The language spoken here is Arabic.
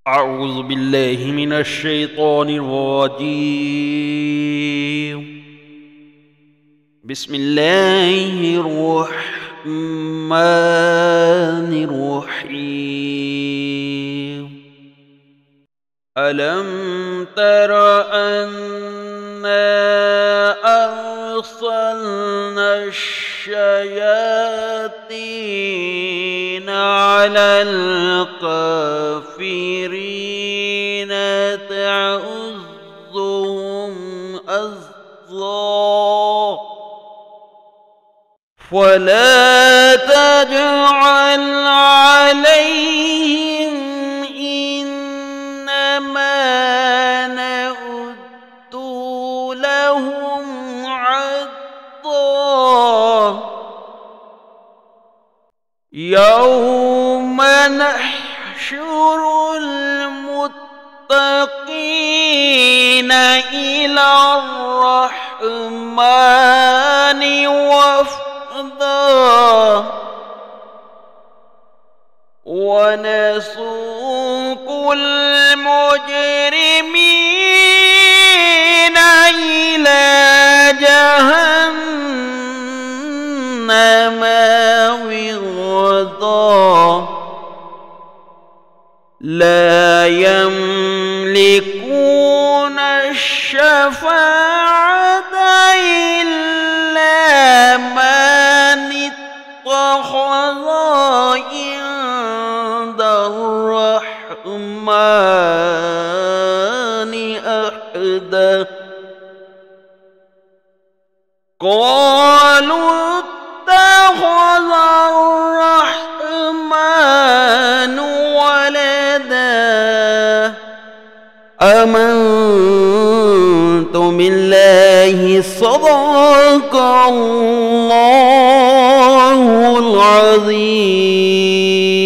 أعوذ بالله من الشيطان الرجيم. بسم الله الرحمن الرحيم. ألم تر أنا أرسلنا الشياطين على الكافرين تعُزُّهُمْ أَزًّا فلا تجعل عليهم إنما نعد لهم عدا يوم نحشر المتقين إلى الرحمن وفدا ونسوق المجرمين إلى جهنم وردا لا يملكون الشفاعة إلا من اتخذ عند الرحمن عهدا قالوا اتخذ الرحمن ولدا آمنت بالله صدق الله العظيم.